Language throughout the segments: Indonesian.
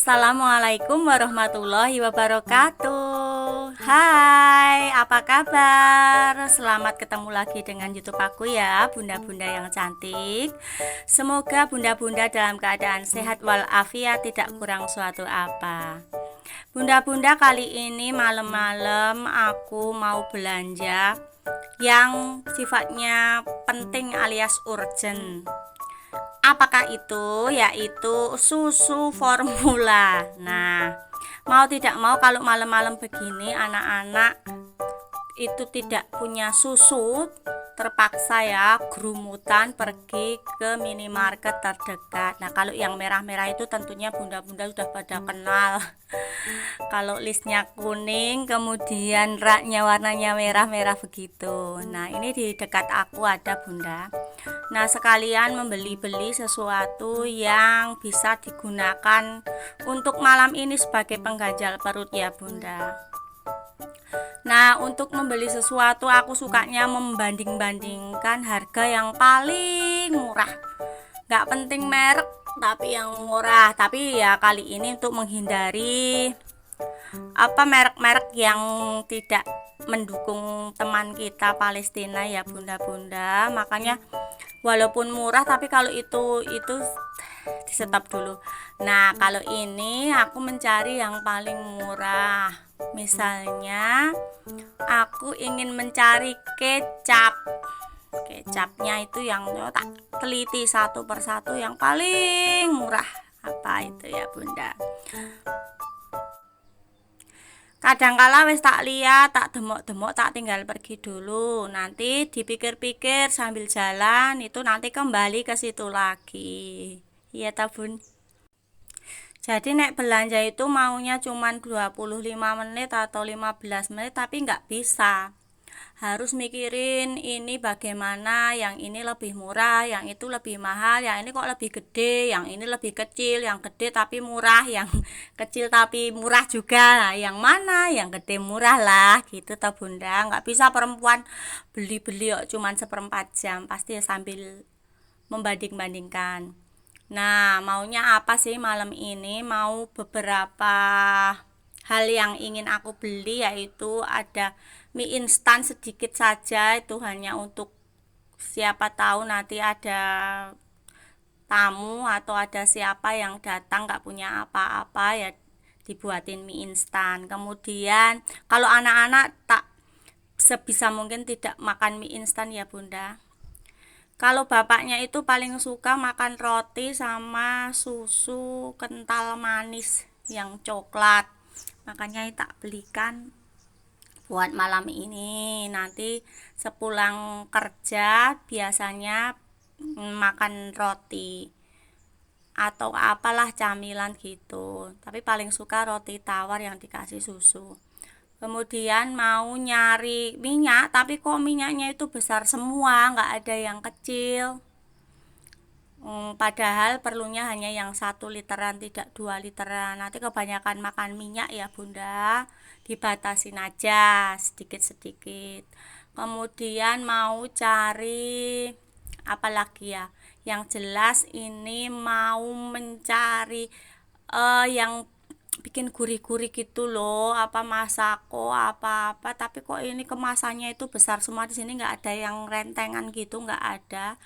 Assalamualaikum warahmatullahi wabarakatuh. Hai, apa kabar? Selamat ketemu lagi dengan YouTube aku ya, bunda-bunda yang cantik. Semoga bunda-bunda dalam keadaan sehat walafiat, tidak kurang suatu apa. Bunda-bunda, kali ini malam-malam aku mau belanja yang sifatnya penting alias urgent. Apakah itu? Yaitu susu formula. Nah, mau tidak mau kalau malam-malam begini anak-anak itu tidak punya susu, terpaksa ya gerumutan pergi ke minimarket terdekat. Nah, kalau yang merah-merah itu tentunya bunda-bunda sudah pada kenal. Kalau listnya kuning, kemudian raknya warnanya merah-merah begitu. Nah, ini di dekat aku ada bunda. Nah, sekalian membeli-beli sesuatu yang bisa digunakan untuk malam ini sebagai pengganjal perut ya bunda. Nah, untuk membeli sesuatu aku sukanya membanding-bandingkan harga yang paling murah. Gak penting merek, tapi yang murah. Tapi ya kali ini untuk menghindari merek-merek yang tidak mendukung teman kita Palestina ya bunda-bunda. Makanya walaupun murah tapi kalau itu di stop dulu. Nah, kalau ini aku mencari yang paling murah. Misalnya aku ingin mencari kecap. Kecapnya itu yang tak teliti satu persatu yang paling murah. Apa itu ya bunda? Kadangkala wis tak lihat, tak demok-demok, tak tinggal pergi dulu. Nanti dipikir-pikir sambil jalan, itu nanti kembali ke situ lagi. Iya ta bun? Jadi nek belanja itu maunya cuman 25 menit atau 15 menit, tapi nggak bisa. Harus mikirin ini bagaimana, yang ini lebih murah, yang itu lebih mahal, yang ini kok lebih gede, yang ini lebih kecil, yang gede tapi murah, yang kecil tapi murah juga. Nah, yang mana? Yang gede murah lah, gitu toh bunda. Nggak bisa perempuan beli-beli kok cuman seperempat jam, pasti sambil membanding-bandingkan. Nah, maunya apa sih malam ini? Mau beberapa hal yang ingin aku beli, yaitu ada mie instan sedikit saja, itu hanya untuk siapa tahu nanti ada tamu atau ada siapa yang datang gak punya apa-apa ya dibuatin mie instan. Kemudian kalau anak-anak tak sebisa mungkin tidak makan mie instan ya bunda. Kalau bapaknya itu paling suka makan roti sama susu kental manis yang coklat. Makanya tak belikan buat malam ini. Nanti sepulang kerja biasanya makan roti atau apalah camilan gitu. Tapi paling suka roti tawar yang dikasih susu. Kemudian mau nyari minyak, tapi kok minyaknya itu besar semua, nggak ada yang kecil. Padahal perlunya hanya yang 1 literan, tidak 2 literan. Nanti kebanyakan makan minyak ya bunda, dibatasin aja sedikit-sedikit. Kemudian mau cari apa lagi ya? Yang jelas ini mau mencari yang bikin gurih-gurih gitu loh, masako apa-apa, tapi kok ini kemasannya itu besar semua, di sini nggak ada yang rentengan gitu, nggak ada.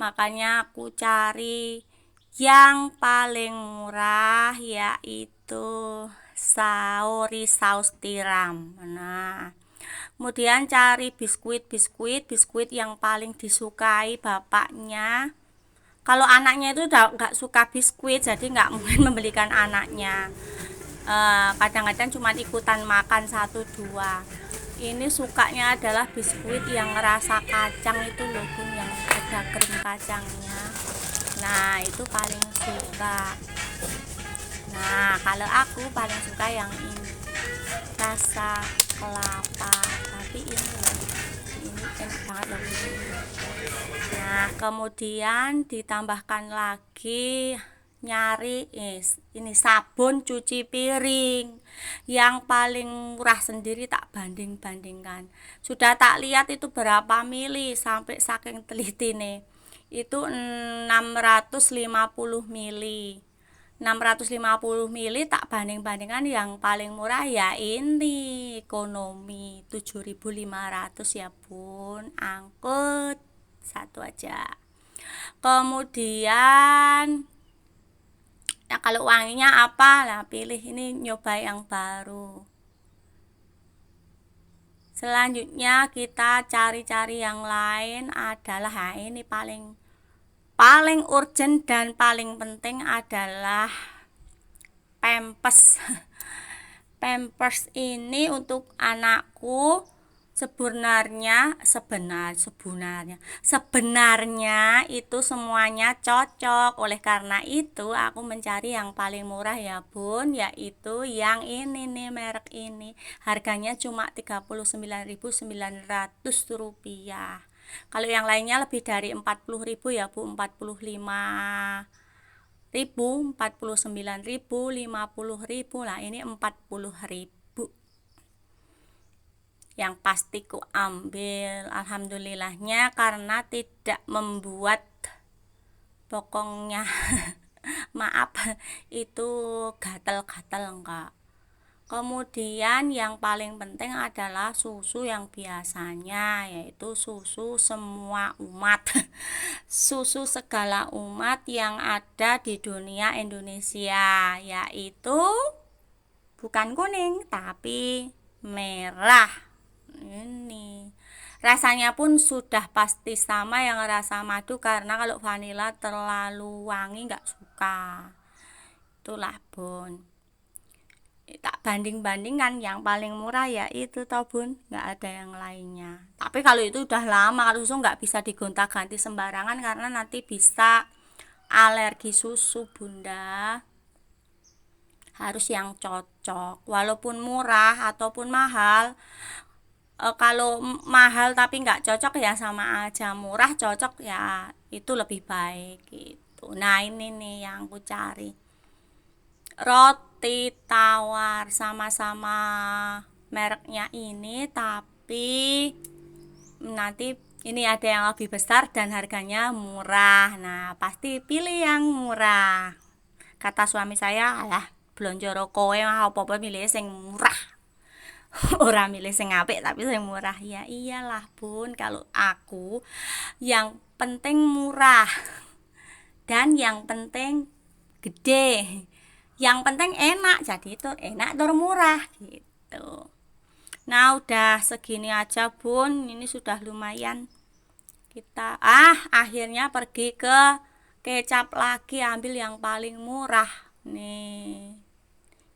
Makanya aku cari yang paling murah, yaitu saori saus tiram. Nah, kemudian cari biskuit yang paling disukai bapaknya. Kalau anaknya itu udah nggak suka biskuit, jadi nggak mungkin membelikan anaknya. Kadang-kadang cuma ikutan makan 1-2. Ini sukanya adalah biskuit yang rasa kacang itu loh bun, yang ada krim kacangnya. Nah, itu paling suka. Nah, kalau aku paling suka yang ini, rasa kelapa. Tapi ini loh, ini enak banget loh ini. Nah, kemudian ditambahkan lagi nyari ini sabun cuci piring yang paling murah, sendiri tak banding-bandingkan. Sudah tak lihat itu berapa mili, sampai saking teliti nih. Itu 650 mili. 650 ml tak banding-bandingkan yang paling murah ya ini ekonomi 7.500 ya bun, angkut satu aja. Kemudian nah kalau wanginya apa lah, pilih ini, nyoba yang baru. Selanjutnya kita cari-cari yang lain adalah ini paling urgent dan paling penting adalah Pampers. Pampers ini untuk anakku sebenarnya itu semuanya cocok. Oleh karena itu aku mencari yang paling murah ya bun, yaitu yang ini nih, merek ini harganya cuma Rp39.900. Kalau yang lainnya lebih dari 40.000 ya bu, 45.000, 49.000, 50.000 lah, ini 40.000. Yang pasti ku ambil, alhamdulillahnya, karena tidak membuat bokongnya maaf itu gatal-gatal enggak. Kemudian yang paling penting adalah susu yang biasanya, yaitu susu semua umat susu segala umat yang ada di dunia Indonesia, yaitu bukan kuning tapi merah. Ini rasanya pun sudah pasti sama yang rasa madu, karena kalau vanila terlalu wangi nggak suka. Itulah bun, tak banding-bandingkan yang paling murah ya itu toh bun, nggak ada yang lainnya. Tapi kalau itu udah lama, kalau susu nggak bisa digonta-ganti sembarangan karena nanti bisa alergi susu bunda. Harus yang cocok, walaupun murah ataupun mahal. Kalau mahal tapi nggak cocok ya sama aja, murah cocok ya itu lebih baik gitu. Nah ini nih yang aku cari, roti tawar, sama-sama mereknya ini, tapi nanti ini ada yang lebih besar dan harganya murah. Nah pasti pilih yang murah. Kata suami saya, alah blonjoro kowe mah apa-apa milih sing murah. Orang milih sing apik tapi sing murah. Ya iyalah bun, kalau aku yang penting murah dan yang penting gede, yang penting enak, jadi itu enak tur murah gitu. Nah udah segini aja bun, ini sudah lumayan. Kita akhirnya pergi ke kecap lagi, ambil yang paling murah nih.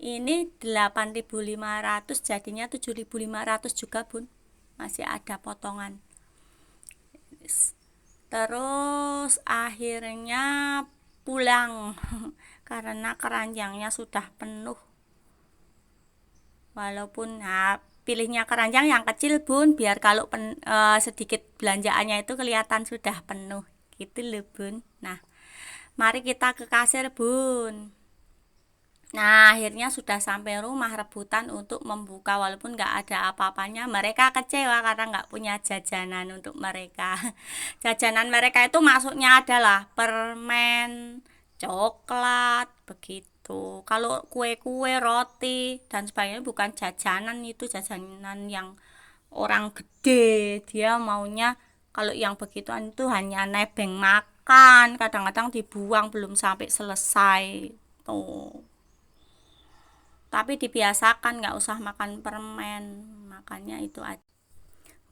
Ini 8.500 jadinya 7.500 juga bun, masih ada potongan. Terus akhirnya pulang karena keranjangnya sudah penuh. Walaupun pilihnya keranjang yang kecil bun, biar kalau sedikit belanjaannya itu kelihatan sudah penuh gitu loh bun. Nah mari kita ke kasir bun. Nah akhirnya sudah sampai rumah, rebutan untuk membuka, walaupun nggak ada apa-apanya. Mereka kecewa karena nggak punya jajanan untuk mereka. Jajanan mereka itu maksudnya adalah permen, coklat, begitu. Kalau kue-kue, roti dan sebagainya bukan jajanan, itu jajanan yang orang gede. Dia maunya kalau yang begituan itu hanya nebeng makan, kadang-kadang dibuang belum sampai selesai tuh. Tapi dibiasakan nggak usah makan permen, makannya itu aja.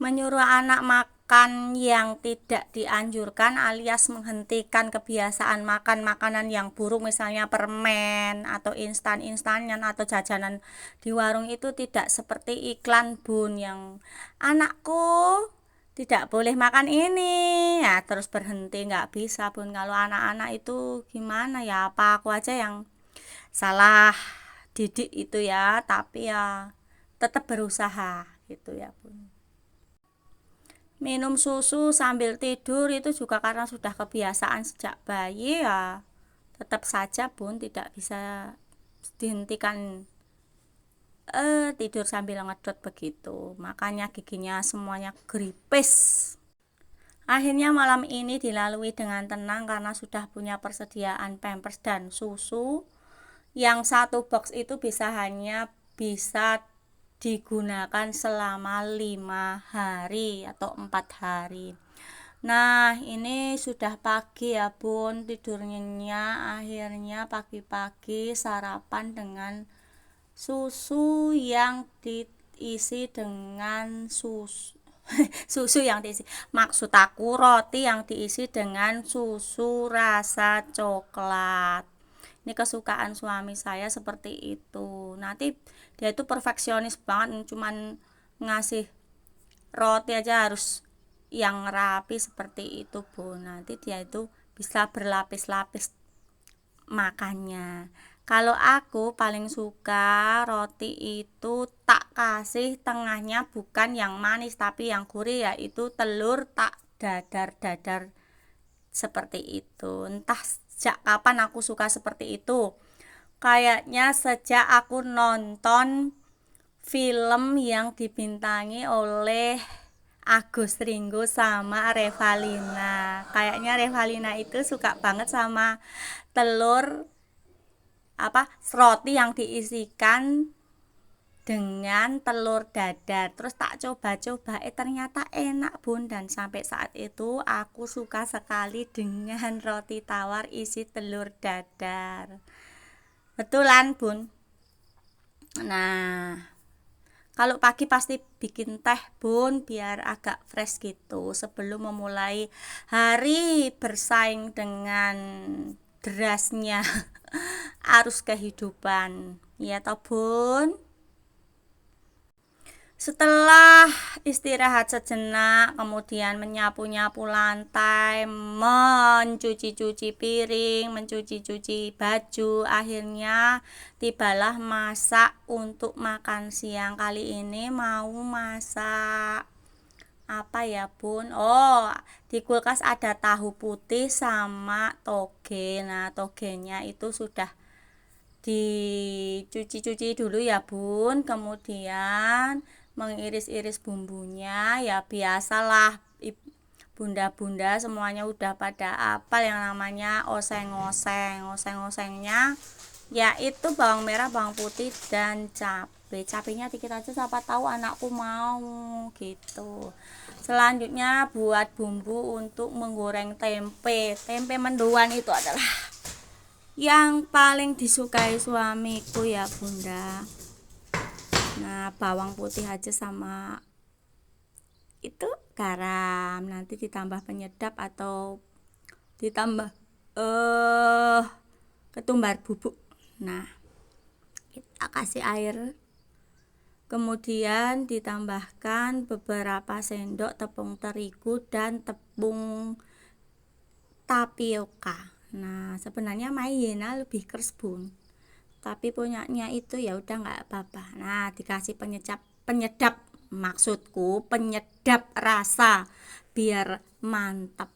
Menyuruh anak makan yang tidak dianjurkan alias menghentikan kebiasaan makan makanan yang buruk, misalnya permen atau instan-instanan atau jajanan di warung, itu tidak seperti iklan bun yang anakku tidak boleh makan ini ya terus berhenti, nggak bisa bun. Kalau anak-anak itu gimana ya, apa aku aja yang salah didik itu ya, tapi ya tetap berusaha gitu ya bun. Minum susu sambil tidur itu juga karena sudah kebiasaan sejak bayi ya, tetap saja bun tidak bisa dihentikan tidur sambil ngedot begitu, makanya giginya semuanya geripis. Akhirnya malam ini dilalui dengan tenang karena sudah punya persediaan Pampers dan susu. Yang satu box itu bisa digunakan selama 5 hari atau 4 hari. Nah, ini sudah pagi ya bun, tidurnya akhirnya pagi-pagi sarapan dengan susu yang diisi dengan susu yang diisi, maksud aku roti yang diisi dengan susu rasa coklat. Ini kesukaan suami saya seperti itu. Nanti dia itu perfeksionis banget, cuman ngasih roti aja harus yang rapi seperti itu bu. Nanti dia itu bisa berlapis-lapis makannya. Kalau aku paling suka roti itu tak kasih tengahnya bukan yang manis tapi yang gurih, yaitu telur tak dadar-dadar seperti itu. Entah sejak kapan aku suka seperti itu. Kayaknya sejak aku nonton film yang dibintangi oleh Agus Ringgo sama Revalina. Kayaknya Revalina itu suka banget sama telur roti yang diisikan dengan telur dadar. Terus tak coba-coba, ternyata enak bun, dan sampai saat itu aku suka sekali dengan roti tawar isi telur dadar. Betulan bun. Nah, kalau pagi pasti bikin teh bun biar agak fresh gitu sebelum memulai hari bersaing dengan derasnya arus kehidupan. Ya toh bun. Setelah istirahat sejenak, kemudian menyapu-nyapu lantai, mencuci-cuci piring, mencuci-cuci baju, akhirnya tibalah masak untuk makan siang. Kali ini mau masak apa ya bun? Oh, di kulkas ada tahu putih sama toge. Nah, togenya itu sudah dicuci-cuci dulu ya bun, kemudian mengiris-iris bumbunya. Ya biasalah bunda-bunda semuanya udah pada apal yang namanya oseng-osengnya yaitu bawang merah, bawang putih, dan cabenya dikit aja, siapa tahu anakku mau gitu. Selanjutnya buat bumbu untuk menggoreng tempe mendoan. Itu adalah yang paling disukai suamiku ya bunda. Nah, bawang putih aja sama itu garam, nanti ditambah penyedap atau ditambah ketumbar bubuk. Nah, kita kasih air, kemudian ditambahkan beberapa sendok tepung terigu dan tepung tapioka. Nah, sebenarnya Mayena lebih keras bun, tapi punyanya itu ya udah nggak apa-apa. Nah, dikasih penyedap, maksudku penyedap rasa biar mantap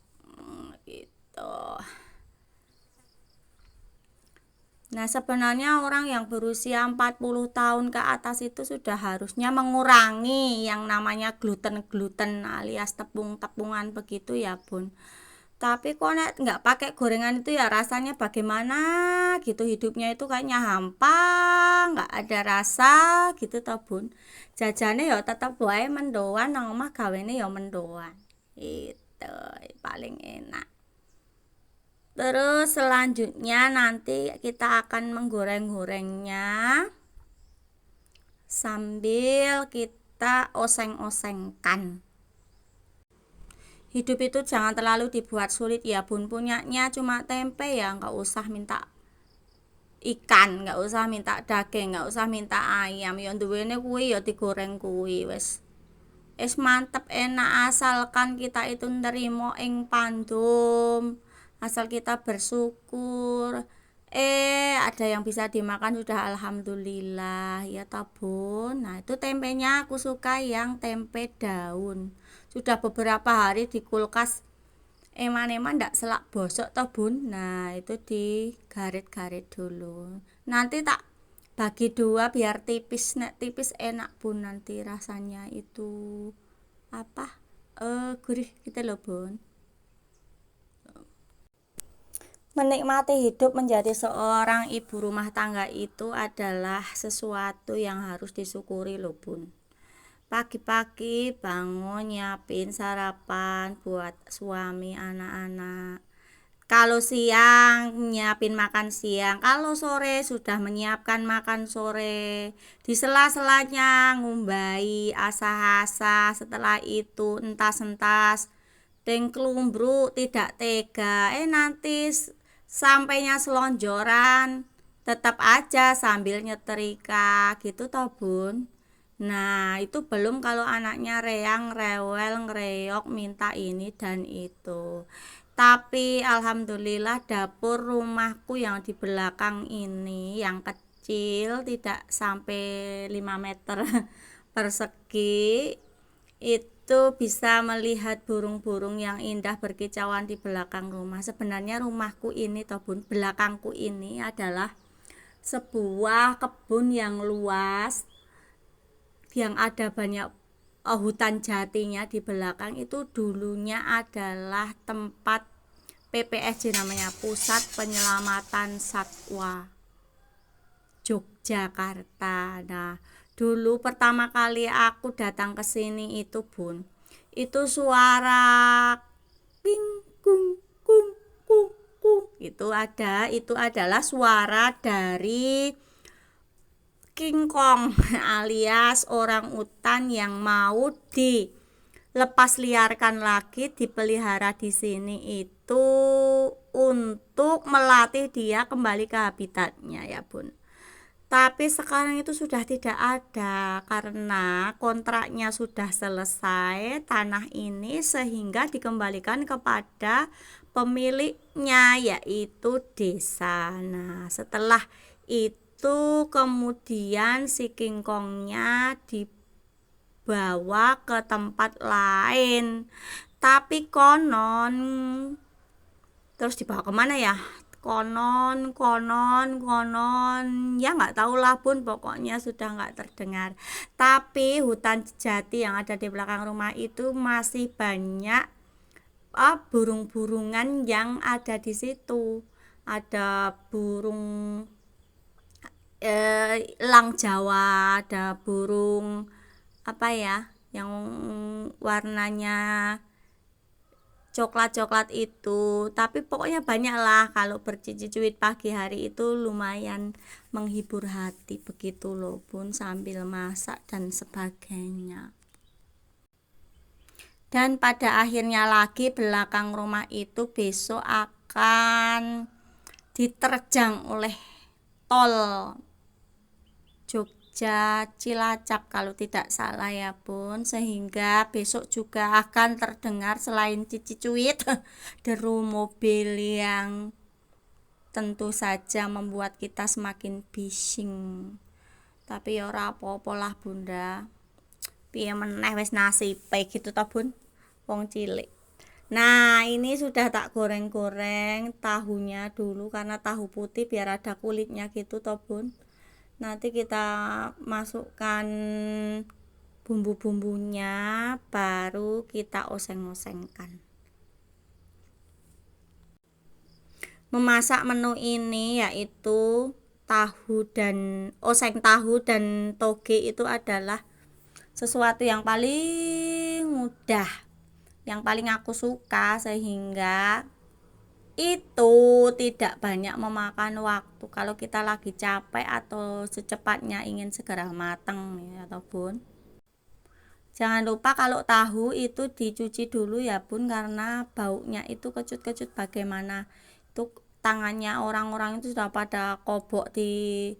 gitu. Nah, sebenarnya orang yang berusia 40 tahun ke atas itu sudah harusnya mengurangi yang namanya gluten alias tepung-tepungan begitu ya bun. Tapi kok nggak pakai gorengan itu ya rasanya bagaimana gitu, hidupnya itu kayaknya hampa, nggak ada rasa gitu toh bun. Jajane ya tetap wae mendoan, nang omah gawene ya mendoan. Itu paling enak. Terus selanjutnya nanti kita akan menggoreng-gorengnya sambil kita oseng-osengkan. Hidup itu jangan terlalu dibuat sulit ya bun, punyanya cuma tempe ya nggak usah minta ikan, nggak usah minta daging, nggak usah minta ayam, ya duwene kuwi ya digoreng kuwi wis mantep enak, asalkan kita itu nerimo ing pandum, asal kita bersyukur ada yang bisa dimakan sudah alhamdulillah ya tabun. Nah, itu tempenya aku suka yang tempe daun, sudah beberapa hari di kulkas, eman-eman ndak selak bosok toh bun. Nah, itu digarit-garit dulu, nanti tak bagi dua biar tipis. Nek tipis enak bun, nanti rasanya itu apa gurih gitu loh bun. Menikmati hidup menjadi seorang ibu rumah tangga itu adalah sesuatu yang harus disyukuri loh bun. Pagi-pagi bangun nyiapin sarapan buat suami anak-anak. Kalau siang nyiapin makan siang, kalau sore sudah menyiapkan makan sore. Di sela-selanya ngumbai asah-asah, setelah itu entas-entas dengklumbruk tidak tega. Nanti sampainya selonjoran tetap aja sambil nyetrika gitu toh bun. Nah itu belum kalau anaknya reang rewel ngereok minta ini dan itu. Tapi alhamdulillah dapur rumahku yang di belakang ini yang kecil tidak sampai 5 meter persegi itu bisa melihat burung-burung yang indah berkicauan di belakang rumah. Sebenarnya rumahku ini toh bun, belakangku ini adalah sebuah kebun yang luas yang ada banyak hutan jatinya di belakang. Itu dulunya adalah tempat PPSJ, namanya Pusat Penyelamatan Satwa Yogyakarta. Nah, dulu pertama kali aku datang ke sini itu bun, itu suara ping kung kung kung kung itu adalah suara dari King Kong alias orang utan yang mau dilepas liarkan lagi, dipelihara di sini itu untuk melatih dia kembali ke habitatnya ya bun. Tapi sekarang itu sudah tidak ada karena kontraknya sudah selesai tanah ini, sehingga dikembalikan kepada pemiliknya yaitu desa. Nah setelah itu kemudian si King Kongnya dibawa ke tempat lain. Tapi konon terus dibawa kemana ya, konon ya nggak tahu lah bun, pokoknya sudah nggak terdengar. Tapi hutan jati yang ada di belakang rumah itu masih banyak burung-burungan yang ada di situ. Ada burung elang Jawa, ada burung apa ya yang warnanya coklat-coklat itu. Tapi pokoknya banyak lah, kalau bercici-cuit pagi hari itu lumayan menghibur hati begitu loh bun, sambil masak dan sebagainya. Dan pada akhirnya lagi belakang rumah itu besok akan diterjang oleh tol Jogja Cilacap kalau tidak salah ya bun, sehingga besok juga akan terdengar selain cici-cuit deru mobil yang tentu saja membuat kita semakin bising. Tapi ya ora apa-apa lah bunda, piye meneh wis nasibe gitu ta bun, wong cilik. Nah ini sudah tak goreng-goreng tahunya dulu karena tahu putih biar ada kulitnya gitu toh bun. Nanti kita masukkan bumbu-bumbunya, baru kita oseng-osengkan. Memasak menu ini yaitu oseng tahu dan toge itu adalah sesuatu yang paling mudah, yang paling aku suka, sehingga itu tidak banyak memakan waktu kalau kita lagi capek atau secepatnya ingin segera matang ya toh bun. Jangan lupa kalau tahu itu dicuci dulu ya bun, karena baunya itu kecut-kecut bagaimana. Itu tangannya orang-orang itu sudah pada kobok di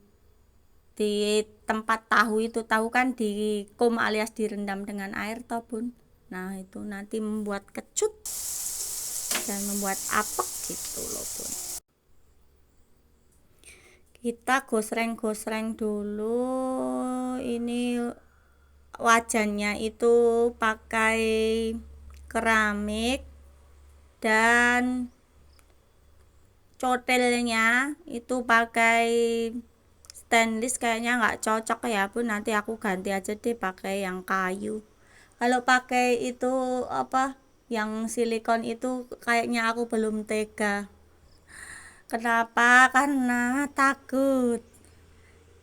tempat tahu itu. Tahu kan dikum alias direndam dengan air toh bun. Nah itu nanti membuat kecut dan membuat apek gitu loh bun. Kita gosreng-gosreng dulu. Ini wajannya itu pakai keramik dan cotelnya itu pakai stainless, kayaknya nggak cocok ya bun, nanti aku ganti aja deh pakai yang kayu. Kalau pakai itu apa yang silikon itu kayaknya aku belum tega. Kenapa? Karena takut.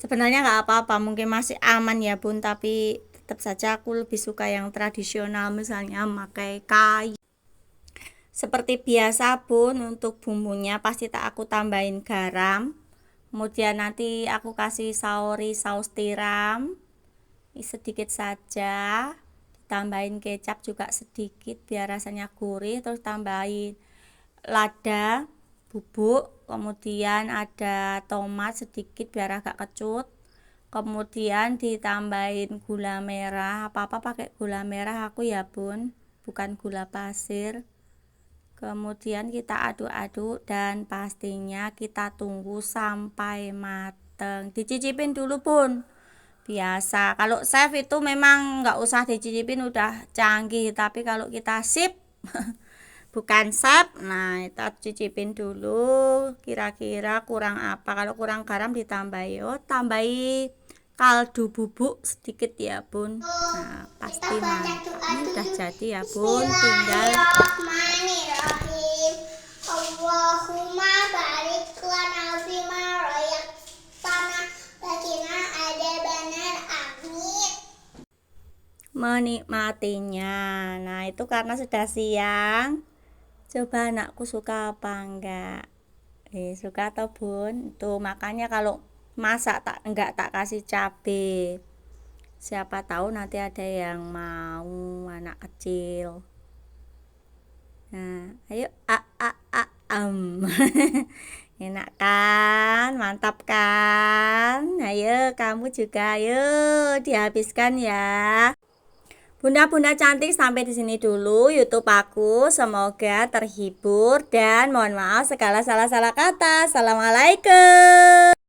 Sebenarnya nggak apa-apa, mungkin masih aman ya bun, tapi tetap saja aku lebih suka yang tradisional, misalnya pakai kayu. Seperti biasa bun, untuk bumbunya pasti tak aku tambahin garam, kemudian nanti aku kasih saus tiram sedikit saja, tambahin kecap juga sedikit biar rasanya gurih, terus tambahin lada bubuk, kemudian ada tomat sedikit biar agak kecut, kemudian ditambahin gula merah, apa-apa pakai gula merah aku ya bun, bukan gula pasir. Kemudian kita aduk-aduk dan pastinya kita tunggu sampai mateng. Dicicipin dulu bun. Biasa kalau chef itu memang nggak usah dicicipin, udah canggih, tapi kalau kita sip bukan chef, nah kita cicipin dulu kira-kira kurang apa. Kalau kurang garam ditambahi, tambahi kaldu bubuk sedikit ya bun. Nah pasti mantap. Ini udah jadi ya bun, tinggal Allahumma barik lana fima royaqtana wakina adzabannar, amin. Menikmatinya. Nah itu karena sudah siang. Coba anakku suka apa enggak? Suka atau bun? Tuh makanya kalau masak enggak tak kasih cabe. Siapa tahu nanti ada yang mau, anak kecil. Nah, ayo enak kan? Mantap kan? Ayo kamu juga, ayo dihabiskan ya. Bunda-bunda cantik, sampai di sini dulu YouTube aku. Semoga terhibur dan mohon maaf segala salah-salah kata. Assalamualaikum.